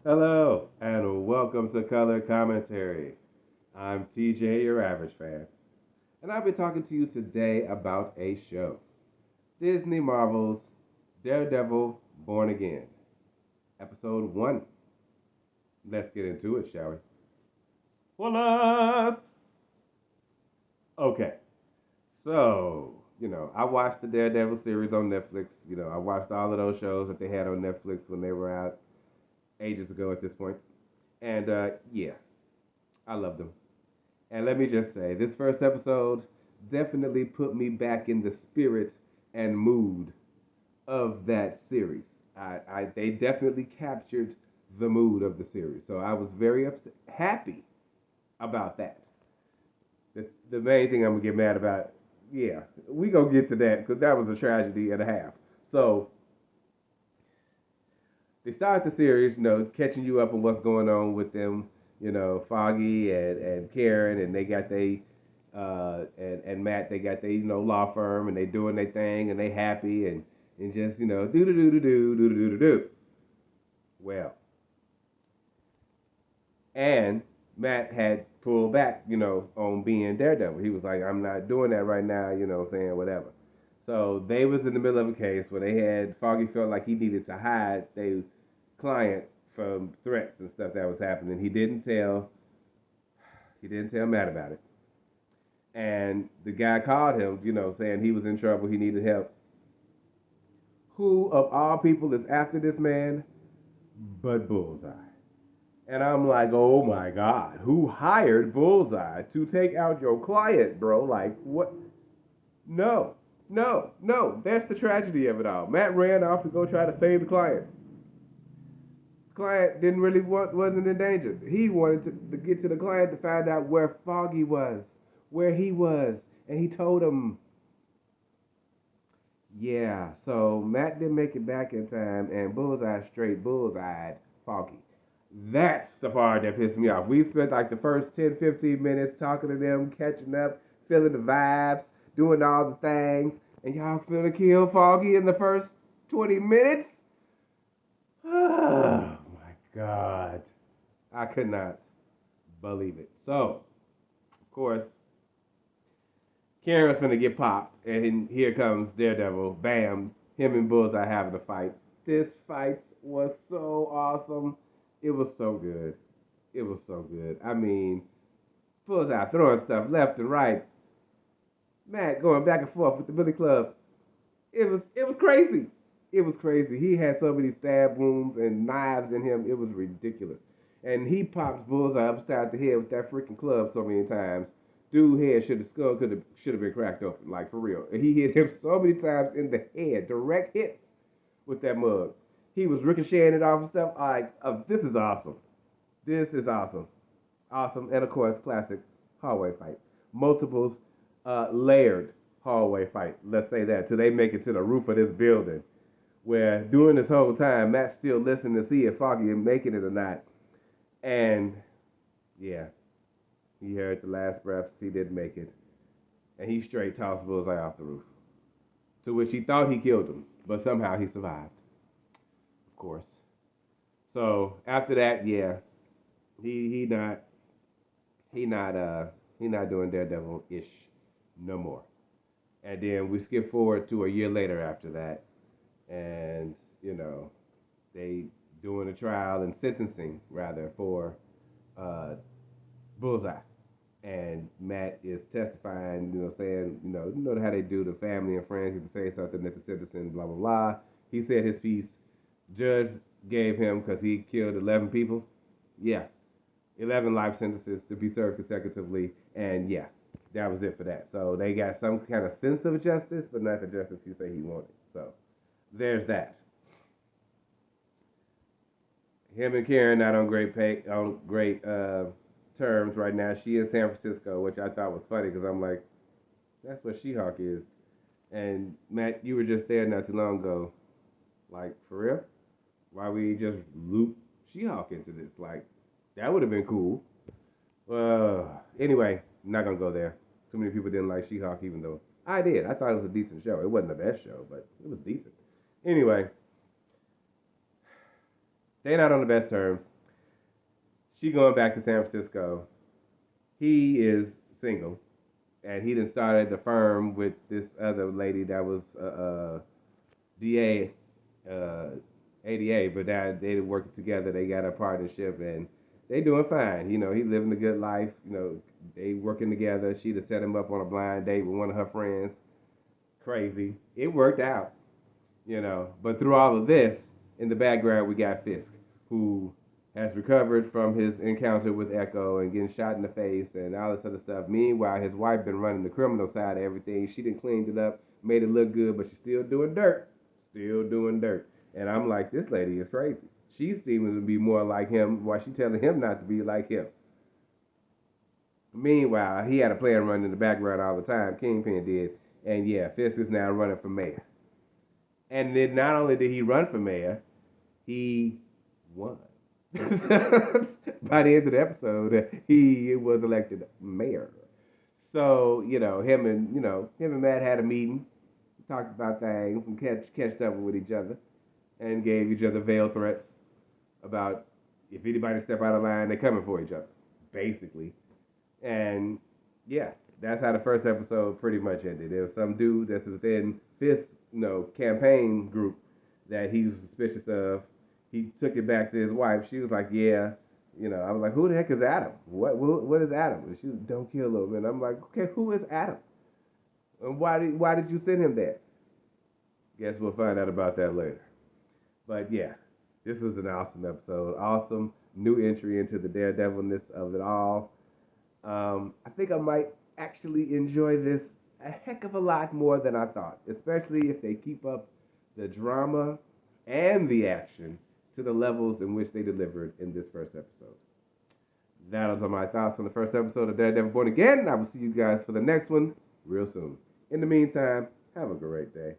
Hello, and welcome to Color Commentary. I'm TJ, your average fan, and I'll be talking to you today about a show Disney Marvel's Daredevil Born Again, Episode 1. Let's get into it, shall we? Spoilers! Okay, so, I watched the Daredevil series on Netflix. I watched all of those shows that they had on Netflix when they were out ages ago at this point. And yeah, I loved them. And let me just say, this first episode definitely put me back in the spirit and mood of that series. They definitely captured the mood of the series. So I was very happy about that. The main thing I'm gonna get mad about, yeah, we gonna get to that because that was a tragedy and a half. So they start the series, catching you up on what's going on with them, Foggy and Karen, and they got and Matt, they got law firm, and they doing their thing, and they happy, and just, do do do do do do do do do. Well, and Matt had pulled back, on being Daredevil. He was like, I'm not doing that right now, saying whatever. So they was in the middle of a case where they had Foggy felt like he needed to hide their client from threats and stuff that was happening. He didn't tell Matt about it. And the guy called him, saying he was in trouble, he needed help. Who of all people is after this man but Bullseye? And I'm like, oh my God, who hired Bullseye to take out your client, bro? Like, what? No, no, no. That's the tragedy of it all. Matt ran off to go try to save the client. The client didn't really wasn't in danger. He wanted to get to the client to find out where Foggy was, where he was, and he told him. Yeah, so Matt didn't make it back in time, and Bullseye straight bullseyed Foggy. That's the part that pissed me off. We spent like the first 10, 15 minutes talking to them, catching up, feeling the vibes, doing all the things, and y'all finna kill Foggy in the first 20 minutes? Oh my God. I could not believe it. So, of course, Karen's gonna get popped, and here comes Daredevil. Bam! Him and Bullseye having a fight. This fight was so awesome. It was so good. It was so good. I mean, Bullseye throwing stuff left and right. Matt going back and forth with the Billy Club. It was crazy. It was crazy. He had so many stab wounds and knives in him. It was ridiculous. And he pops Bullseye upside the head with that freaking club so many times. Dude head skull should have been cracked open, like for real. And he hit him so many times in the head, direct hits with that mug. He was ricocheting it off and stuff. Like, this is awesome. This is awesome. Awesome. And of course, classic hallway fight. Multiples, layered hallway fight. Let's say that. Till they make it to the roof of this building. Where during this whole time, Matt's still listening to see if Foggy is making it or not. And yeah, he heard the last breaths. He didn't make it. And he straight tossed Bullseye off the roof. To which he thought he killed him. But somehow he survived. Of course. So after that, yeah, he not he not he not doing Daredevil ish no more. And then we skip forward to a year later after that, and they doing a trial and sentencing rather for uh, Bullseye. And Matt is testifying, saying, how they do the family and friends. You can say something at the sentencing, blah blah blah. He said his piece. Judge gave him because he killed 11 people. Yeah, 11 life sentences to be served consecutively, and yeah, that was it for that. So they got some kind of sense of justice, but not the justice he said he wanted. So there's that. Him and Karen not on great terms right now. She in San Francisco, which I thought was funny because I'm like, that's what She-Hulk is. And Matt, you were just there not too long ago. Like, for real? Why we just loop She-Hulk into this? Like, that would have been cool. Anyway, I'm not gonna go there. Too many people didn't like She-Hulk, even though I did. I thought it was a decent show. It wasn't the best show, but it was decent. Anyway, they're not on the best terms. She going back to San Francisco. He is single, and he done started the firm with this other lady that was DA, uh, ADA, but that they working together. They got a partnership, and they doing fine. You know, he living a good life. You know, they working together. She would set him up on a blind date with one of her friends. Crazy. It worked out. You know, but through all of this, in the background, we got Fisk, who has recovered from his encounter with Echo and getting shot in the face and all this other stuff. Meanwhile, his wife been running the criminal side of everything. She done cleaned it up, made it look good, but she's still doing dirt. Still doing dirt. And I'm like, this lady is crazy. She seems to be more like him. Why she telling him not to be like him? Meanwhile, he had a plan running in the background all the time. Kingpin did. And yeah, Fisk is now running for mayor. And then not only did he run for mayor, he won. By the end of the episode, he was elected mayor. So him and Matt had a meeting, talked about things, and catched up with each other, and gave each other veiled threats about if anybody step out of line, they're coming for each other, basically. And yeah, that's how the first episode pretty much ended. There was some dude that's within Fisk's, campaign group that he was suspicious of. He took it back to his wife. She was like, "Yeah." I was like, "Who the heck is Adam? What is Adam?" And she was, "Don't kill him." And I'm like, "Okay, who is Adam? And why did you send him there?" Guess we'll find out about that later. But yeah, this was an awesome episode. Awesome new entry into the daredevilness of it all. I think I might actually enjoy this a heck of a lot more than I thought, especially if they keep up the drama and the action to the levels in which they delivered in this first episode. That are my thoughts on the first episode of Daredevil Born Again. I will see you guys for the next one real soon. In the meantime, have a great day.